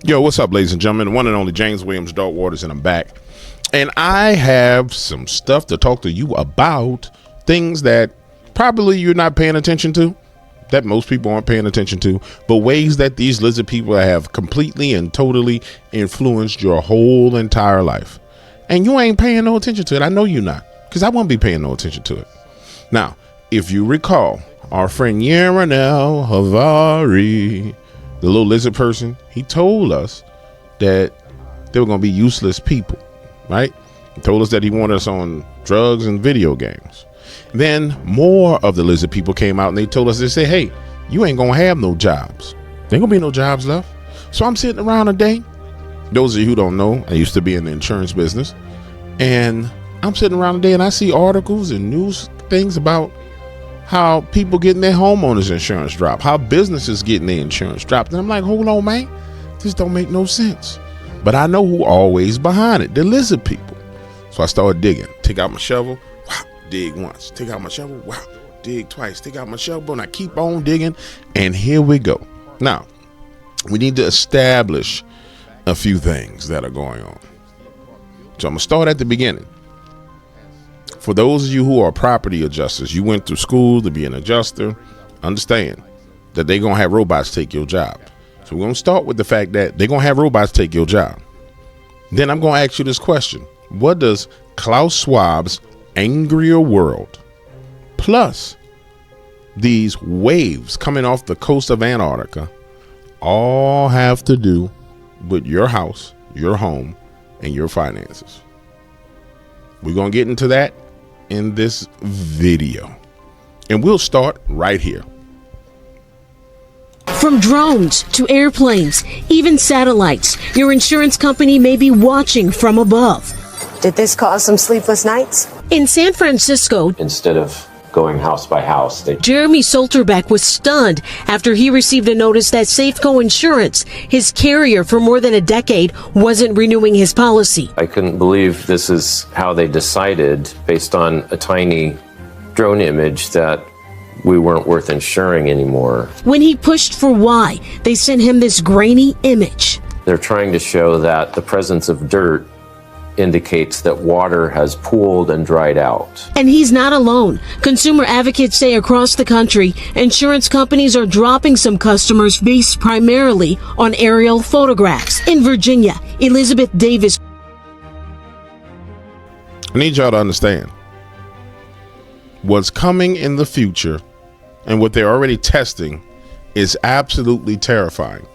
Yo, what's up, ladies and gentlemen? The one and only James Williams Dark Waters, and I'm back. And I have some stuff to talk to you about, things that probably you're not paying attention to, that most people aren't paying attention to, but ways that these lizard people have completely and totally influenced your whole entire life. And you ain't paying no attention to it. I know you're not, because I won't be paying no attention to it. Now, if you recall, our friend Yaronel Havari, the little lizard person, he told us that they were going to be useless people, right? He told us that he wanted us on drugs and video games. Then more of the lizard people came out and they told us, they say, hey, you ain't going to have no jobs. There ain't going to be no jobs left. So I'm sitting around a day. Those of you who don't know, I used to be in the insurance business. And I'm sitting around a day and I see articles and news things about how people getting their homeowners insurance dropped, how businesses getting their insurance dropped. And I'm like, hold on, man, this don't make no sense. But I know who always behind it, the lizard people. So I started digging, take out my shovel, wow, dig once, take out my shovel, wow, dig twice, take out my shovel, and I keep on digging. And here we go. Now, we need to establish a few things that are going on. So I'm gonna start at the beginning. For those of you who are property adjusters, you went through school to be an adjuster, understand that they're going to have robots take your job. So we're going to start with the fact that they're going to have robots take your job. Then I'm going to ask you this question. What does Klaus Schwab's Angrier world plus these waves coming off the coast of Antarctica all have to do with your house, your home, and your finances? We're going to get into that in this video, and we'll start right here. From drones to airplanes, even satellites, your insurance company may be watching from above. Did this cause some sleepless nights? In San Francisco, instead of going house by house, Jeremy Solterbeck was stunned after he received a notice that Safeco Insurance, his carrier for more than a decade, wasn't renewing his policy. I couldn't believe this is how they decided, based on a tiny drone image, that we weren't worth insuring anymore. When he pushed for why, they sent him this grainy image. They're trying to show that the presence of dirt indicates that water has pooled and dried out. And he's not alone. Consumer advocates say across the country, insurance companies are dropping some customers based primarily on aerial photographs. In Virginia, Elizabeth Davis. I need y'all to understand what's coming in the future and what they're already testing is absolutely terrifying.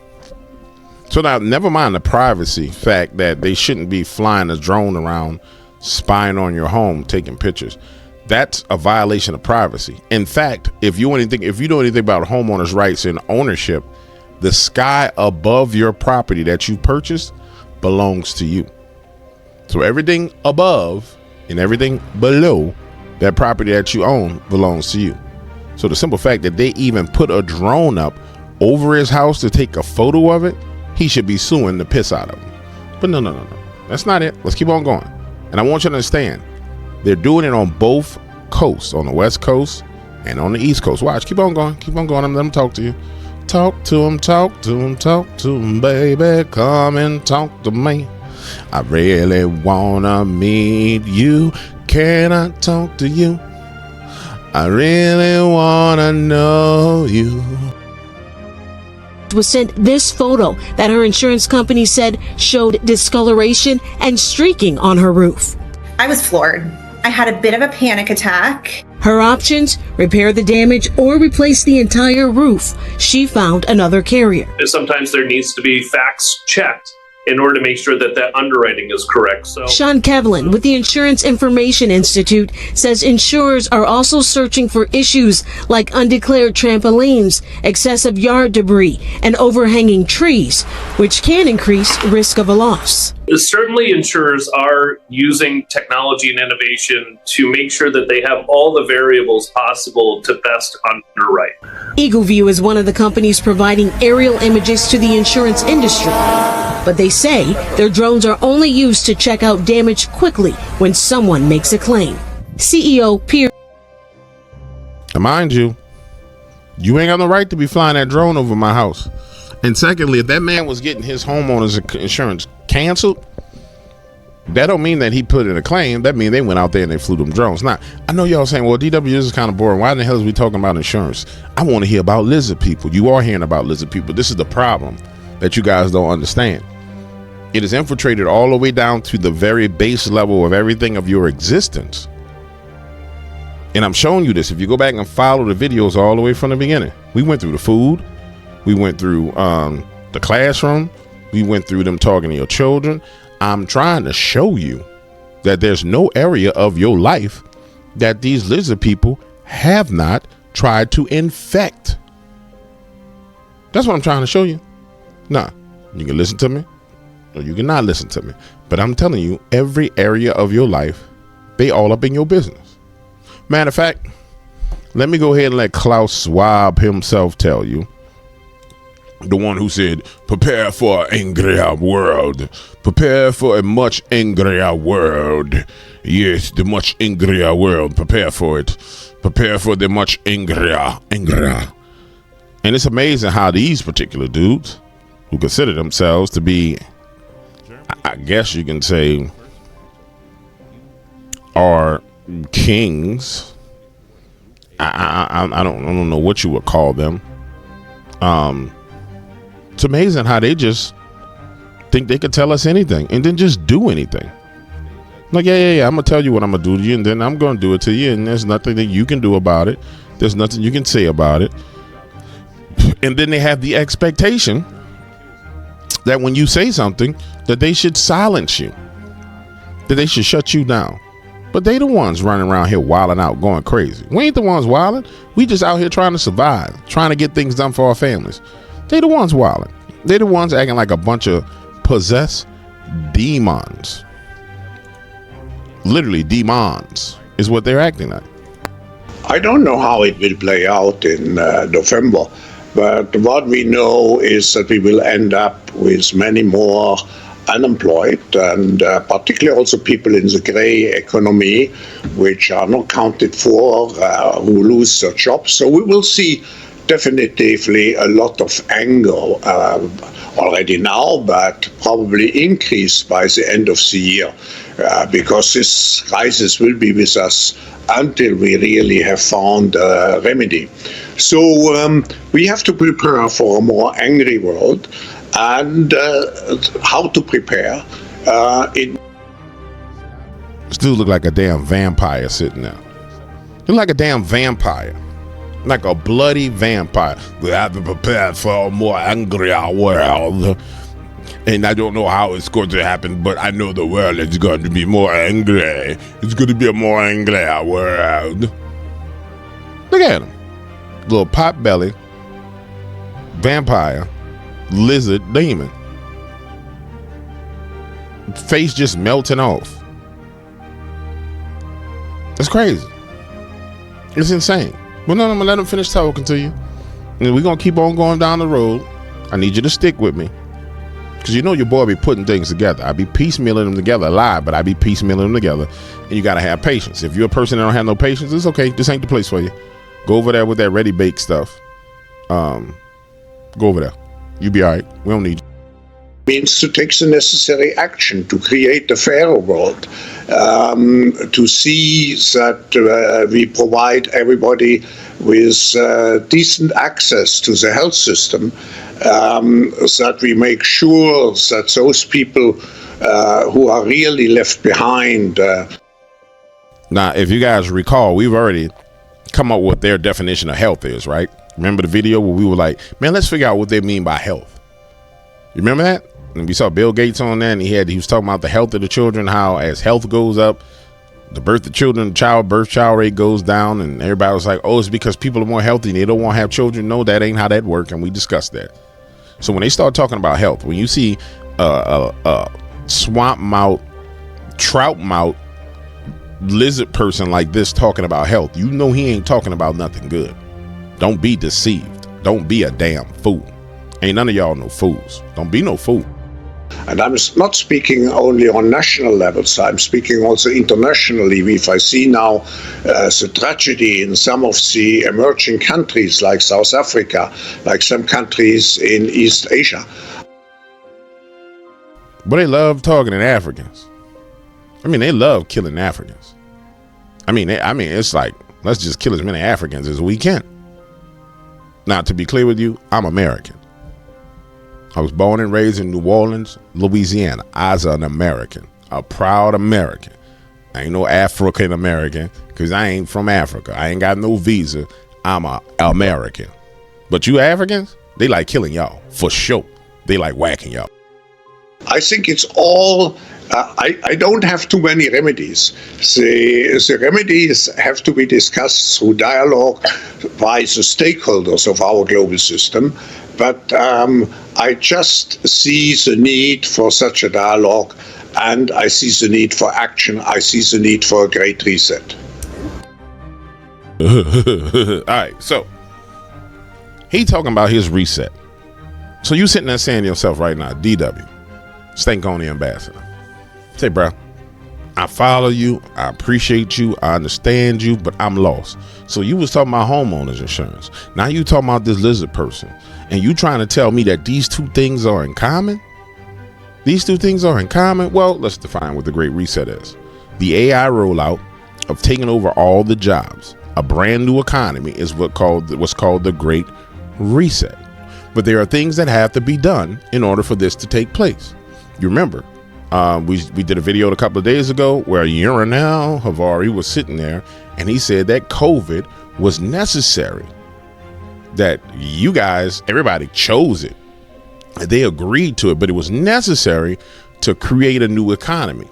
So now, never mind the privacy fact that they shouldn't be flying a drone around, spying on your home, taking pictures. That's a violation of privacy. In fact, if you know anything about homeowners' rights and ownership, the sky above your property that you purchased belongs to you. So everything above and everything below that property that you own belongs to you. So the simple fact that they even put a drone up over his house to take a photo of it, he should be suing the piss out of him. But no. That's not it. Let's keep on going. And I want you to understand, they're doing it on both coasts, on the West Coast and on the East Coast. Watch, keep on going. Let them talk to you. Talk to him, baby. Come and talk to me. I really wanna meet you. Can I talk to you? I really wanna know you. Was sent this photo that her insurance company said showed discoloration and streaking on her roof. I was floored. I had a bit of a panic attack. Her options: repair the damage or replace the entire roof. She found another carrier. Sometimes there needs to be facts checked in order to make sure that that underwriting is correct. So Sean Kevlin with the Insurance Information Institute says insurers are also searching for issues like undeclared trampolines, excessive yard debris, and overhanging trees, which can increase risk of a loss. certainly insurers are using technology and innovation to make sure that they have all the variables possible to best underwrite. EagleView is one of the companies providing aerial images to the insurance industry. But they say their drones are only used to check out damage quickly when someone makes a claim. CEO Pierre. Mind you, you ain't got no right to be flying that drone over my house. And secondly, if that man was getting his homeowner's insurance canceled, that don't mean that he put in a claim. That means they went out there and they flew them drones. Now, I know y'all saying, well, DW, this is kind of boring. Why in the hell is we talking about insurance? I want to hear about lizard people. You are hearing about lizard people. This is the problem that you guys don't understand. It is infiltrated all the way down to the very base level of everything of your existence. And I'm showing you this. If you go back and follow the videos all the way from the beginning, we went through the food. We went through the classroom. We went through them talking to your children. I'm trying to show you that there's no area of your life that these lizard people have not tried to infect. That's what I'm trying to show you. Nah, you can listen to me or you cannot listen to me. But I'm telling you, every area of your life, they all up in your business. Matter of fact, let me go ahead and let Klaus Schwab himself tell you. The one who said, prepare for an angrier world. Prepare for a much angrier world. Yes, the much angrier world. Prepare for it. Prepare for the much angrier. And it's amazing how these particular dudes, who consider themselves to be, I guess you can say, are kings. I don't know what you would call them. It's amazing how they just think they could tell us anything and then just do anything. Like, yeah, I'm gonna tell you what I'm gonna do to you, and then I'm gonna do it to you, and there's nothing that you can do about it. There's nothing you can say about it. And then they have the expectation that when you say something, that they should silence you, that they should shut you down. But they the ones running around here wilding out, going crazy. We ain't the ones wilding. We just out here trying to survive, trying to get things done for our families. They the ones wilding. They the ones acting like a bunch of possessed demons. Literally demons is what they're acting like. I don't know how it will play out in November, but what we know is that we will end up with many more unemployed, and particularly also people in the gray economy, which are not counted for, who lose their jobs. So we will see definitively a lot of anger already now, but probably increase by the end of the year, because this crisis will be with us until we really have found a remedy. So we have to prepare for a more angry world, and how to prepare. This dude look like a damn vampire sitting there. Look like a damn vampire. Like a bloody vampire. We have to prepare for a more angrier world. And I don't know how it's going to happen, but I know the world is going to be more angry. It's going to be a more angrier world. Look at him. Little pot belly, vampire, lizard, demon. Face just melting off. It's crazy. It's insane. Well, no, I'm gonna let him finish talking to you, and we're gonna keep on going down the road. I need you to stick with me, because you know your boy be putting things together. I be piecemealing them together live, but I be piecemealing them together, and you gotta have patience. If you're a person that don't have no patience, it's okay. This ain't the place for you. Go over there with that ready baked stuff. Go over there. You be all right. We don't need you. Means to take the necessary action to create a fairer world, to see that we provide everybody with decent access to the health system, that we make sure that those people who are really left behind. Now, if you guys recall, we've already come up with what their definition of health is, right? Remember the video where we were like, man, let's figure out what they mean by health. You remember that? And we saw Bill Gates on that, and he was talking about the health of the children, how as health goes up, the birth of children, child rate goes down, and everybody was like, oh, it's because people are more healthy and they don't want to have children. No, that ain't how that works, and we discussed that. So when they start talking about health, when you see swamp mouth, trout mouth, lizard person like this talking about health, you know he ain't talking about nothing good. Don't be deceived. Don't be a damn fool. Ain't none of y'all no fools. Don't be no fool. And I'm not speaking only on national levels, I'm speaking also internationally. If I see now the tragedy in some of the emerging countries like South Africa, like some countries in East Asia. But they love targeting Africans. I mean, they love killing Africans. I mean, it's like, let's just kill as many Africans as we can. Now, to be clear with you, I'm American. I was born and raised in New Orleans, Louisiana. I was an American, a proud American. I ain't no African American because I ain't from Africa. I ain't got no visa. I'm a American. But you Africans, they like killing y'all for sure. They like whacking y'all. I think it's all, I don't have too many remedies. The remedies have to be discussed through dialogue by the stakeholders of our global system. But I just see the need for such a dialogue, and I see the need for action. I see the need for a great reset. All right, so he talking about his reset. So you sitting there saying to yourself right now, DW, Stankonia ambassador, say, bro, I follow you, I appreciate you, I understand you, but I'm lost. So you was talking about homeowners insurance. Now you talking about this lizard person, and you trying to tell me that these two things are in common? These two things are in common? Well, let's define what the Great Reset is. The AI rollout of taking over all the jobs, a brand new economy, is what's called the Great Reset. But there are things that have to be done in order for this to take place. You remember, we did a video a couple of days ago where Yurinal Havari was sitting there, and he said that COVID was necessary. That you guys, everybody chose it. They agreed to it, but it was necessary to create a new economy,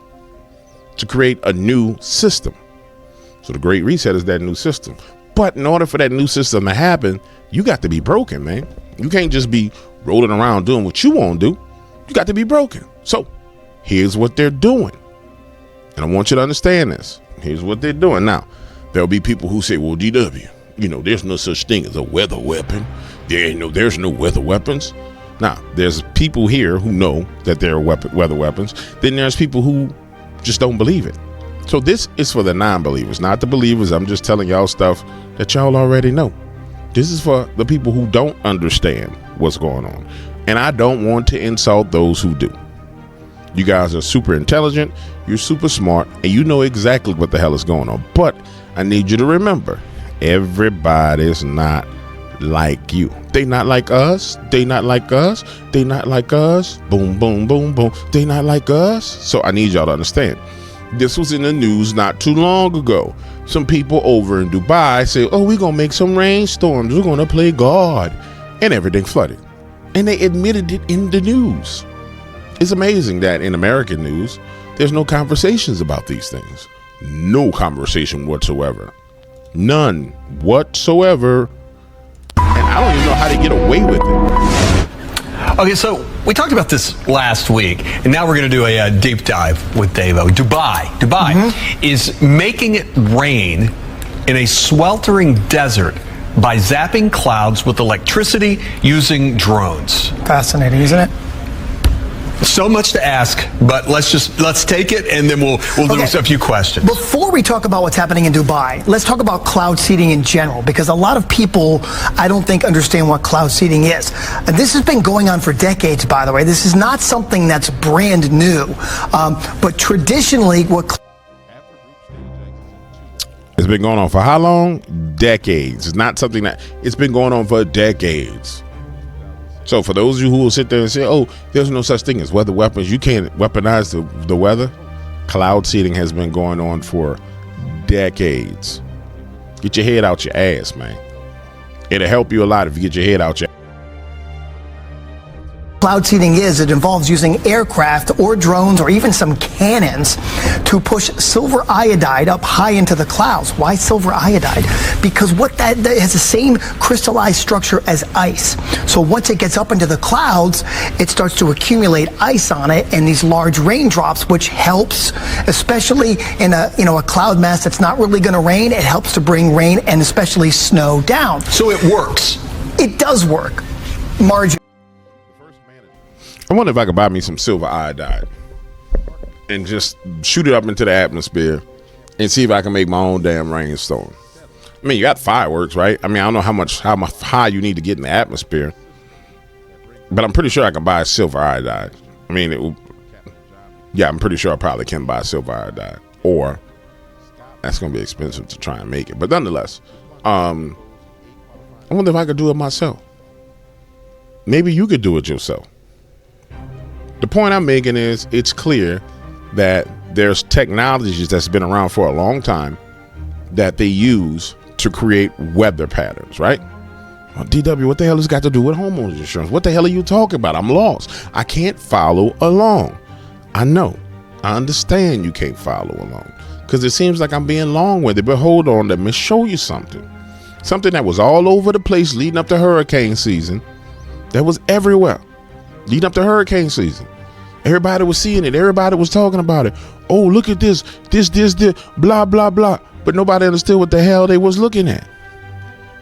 to create a new system. So the Great Reset is that new system. But in order for that new system to happen, you got to be broken, man. You can't just be rolling around doing what you want to do. You got to be broken. So here's what they're doing. And I want you to understand this. Here's what they're doing. Now, there'll be people who say, well, DW, there's no such thing as a weather weapon. There's no weather weapons. Now, there's people here who know that there are weather weapons. Then there's people who just don't believe it. So this is for the non-believers, not the believers. I'm just telling y'all stuff that y'all already know. This is for the people who don't understand what's going on. And I don't want to insult those who do. You guys are super intelligent, you're super smart, and you know exactly what the hell is going on. But I need you to remember, everybody's not like you. They not like us. They not like us. They not like us. Boom, boom, boom, boom. They not like us. So I need y'all to understand. This was in the news not too long ago. Some people over in Dubai say, oh, we're going to make some rainstorms. We're going to play God. And everything flooded. And they admitted it in the news. It's amazing that in American news, there's no conversations about these things. No conversation whatsoever. None whatsoever. And I don't even know how they get away with it. Okay, so we talked about this last week, and now we're going to do a deep dive with Davo. Dubai is making it rain in a sweltering desert by zapping clouds with electricity using drones. Fascinating, isn't it? So much to ask, but let's take it, and then we'll do a few questions. Before we talk about what's happening in Dubai, let's talk about cloud seeding in general, because a lot of people, I don't think, understand what cloud seeding is. And this has been going on for decades, by the way. This is not something that's brand new, but traditionally, it's been going on for how long? Decades. It's not something that it's been going on for decades. So for those of you who will sit there and say, oh, there's no such thing as weather weapons, you can't weaponize the weather. Cloud seeding has been going on for decades. Get your head out your ass, man. It'll help you a lot if you get your head out your ass. Cloud seeding is, it involves using aircraft or drones or even some cannons to push silver iodide up high into the clouds. Why silver iodide? Because that has the same crystallized structure as ice. So once it gets up into the clouds, it starts to accumulate ice on it and these large raindrops, which helps, especially in a cloud mass that's not really going to rain. It helps to bring rain and especially snow down. So it works. It does work. I wonder if I could buy me some silver iodide and just shoot it up into the atmosphere and see if I can make my own damn rainstorm. I mean, you got fireworks, right? I mean, I don't know how high you need to get in the atmosphere, but I'm pretty sure I can buy silver iodide. I mean, I'm pretty sure I probably can buy silver iodide, or that's going to be expensive to try and make it. But nonetheless, I wonder if I could do it myself. Maybe you could do it yourself. The point I'm making is it's clear that there's technologies that's been around for a long time that they use to create weather patterns, right? Well, DW, what the hell has got to do with homeowners insurance? What the hell are you talking about? I'm lost. I can't follow along. I know. I understand you can't follow along because it seems like I'm being long-winded, but hold on, let me show you something. Something that was all over the place leading up to hurricane season. That was everywhere leading up to hurricane season. Everybody was seeing it. Everybody was talking about it. Oh, look at this, blah, blah, blah. But nobody understood what the hell they was looking at.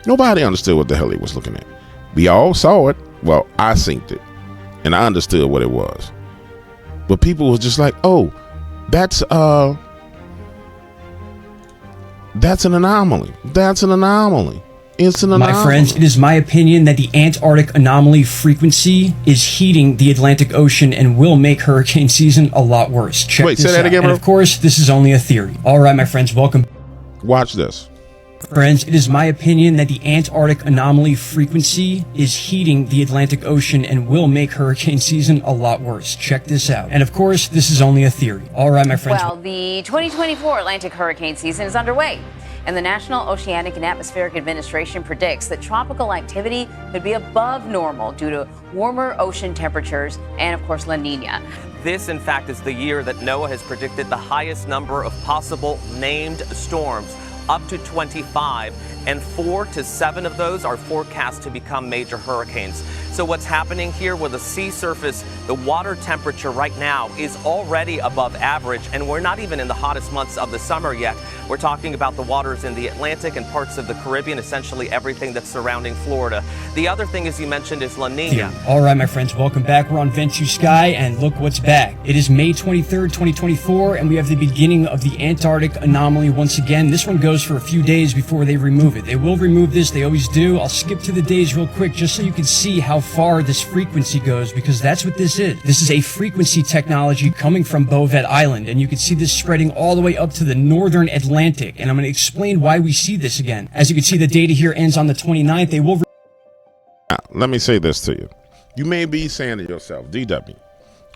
Nobody understood what the hell they was looking at. We all saw it. Well, I synced it and I understood what it was. But people was just like, oh, that's an anomaly. That's an anomaly. It's an anomaly. My friends, it is my opinion that the Antarctic anomaly frequency is heating the Atlantic Ocean and will make hurricane season a lot worse. Check Wait, this say that out. again, bro? And of course, this is only a theory. All right, my friends, welcome. Watch this. Friends, it is my opinion that the Antarctic anomaly frequency is heating the Atlantic Ocean and will make hurricane season a lot worse. Check this out. And of course, this is only a theory. All right, my friends. Well, the 2024 Atlantic hurricane season is underway, and the National Oceanic and Atmospheric Administration predicts that tropical activity could be above normal due to warmer ocean temperatures and, of course, La Nina. This, in fact, is the year that NOAA has predicted the highest number of possible named storms, up to 25, and 4 to 7 of those are forecast to become major hurricanes. So what's happening here with the sea surface, the water temperature right now is already above average, and we're not even in the hottest months of the summer yet. We're talking about the waters in the Atlantic and parts of the Caribbean, essentially everything that's surrounding Florida. The other thing, as you mentioned, is La Nina. All right, my friends, welcome back. We're on Venture Sky, and look what's back. It is May 23rd, 2024, and we have the beginning of the Antarctic anomaly once again. This one goes for a few days before they remove it. They will remove this. They always do. I'll skip to the days real quick just so you can see how far this frequency goes, because that's what this is. This is a frequency technology coming from Bovet Island, and you can see this spreading all the way up to the northern Atlantic, and I'm going to explain why we see this again. As you can see, the data here ends on the 29th. They will... Now, let me say this to you. You may be saying to yourself, DW,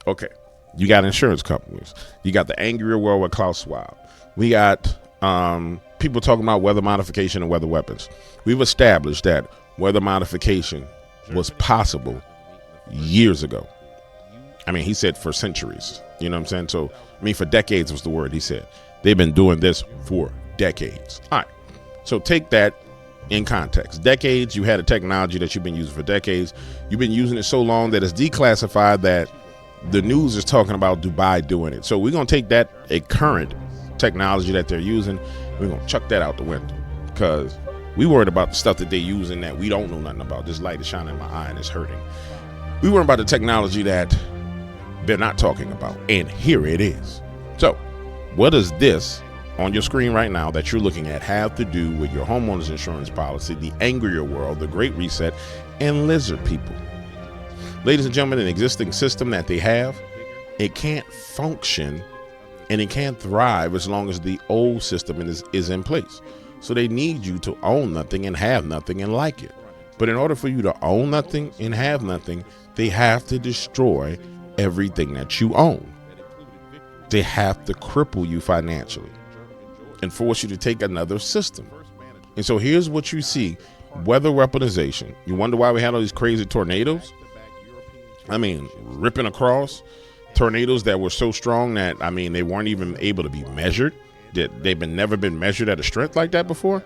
okay, you got insurance companies. You got the Angrier world with Klaus Schwab. We got people talking about weather modification and weather weapons. We've established that weather modification was possible years ago. I mean, he said for centuries. You know what I'm saying? So, I mean, for decades was the word he said. They've been doing this for decades. All right. So take that in context. Decades, you had a technology that you've been using for decades. You've been using it so long that it's declassified that the news is talking about Dubai doing it. So we're going to take that, a current technology that they're using, we're going to chuck that out the window because we worried about the stuff that they're using that we don't know nothing about. This light is shining in my eye and it's hurting. We worried about the technology that they're not talking about. And here it is. So what does this on your screen right now that you're looking at have to do with your homeowner's insurance policy, the Angrier world, the Great Reset, and lizard people? Ladies and gentlemen, an existing system that they have, it can't function and it can't thrive as long as the old system is in place. So they need you to own nothing and have nothing and like it. But in order for you to own nothing and have nothing, they have to destroy everything that you own. They have to cripple you financially and force you to take another system. And so here's what you see: weather weaponization. You wonder why we had all these crazy tornadoes? I mean, ripping across, tornadoes that were so strong that, I mean, they weren't even able to be measured. They've never been measured at a strength like that before.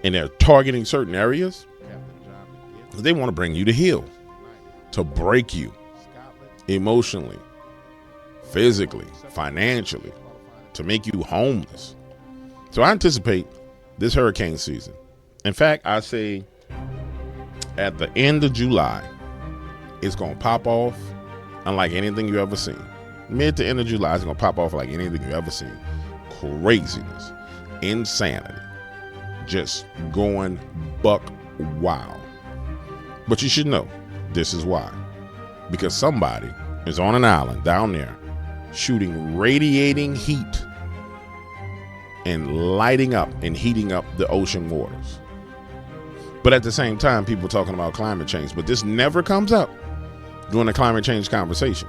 And they're targeting certain areas. They want to bring you to heel, to break you emotionally, physically, financially, to make you homeless. So I anticipate this hurricane season. In fact, I say at the end of July, it's going to pop off unlike anything you ever seen. Mid to end of July, it's gonna pop off like anything you ever seen. Craziness, insanity, just going buck wild. But you should know this is why. Because somebody is on an island down there shooting radiating heat and lighting up and heating up the ocean waters. But at the same time, people talking about climate change, but this never comes up during the climate change conversation.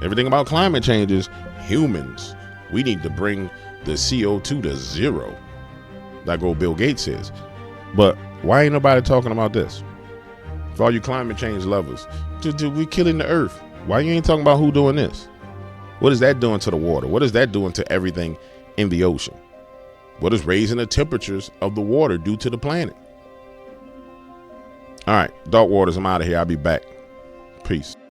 Everything about climate change is humans. We need to bring the CO2 to zero, like old Bill Gates says. But why ain't nobody talking about this? For all you climate change lovers, we killing the earth. Why you ain't talking about who doing this? What is that doing to the water? What is that doing to everything in the ocean? What is raising the temperatures of the water due to the planet? All right, Dark Waters, I'm out of here. I'll be back. Peace.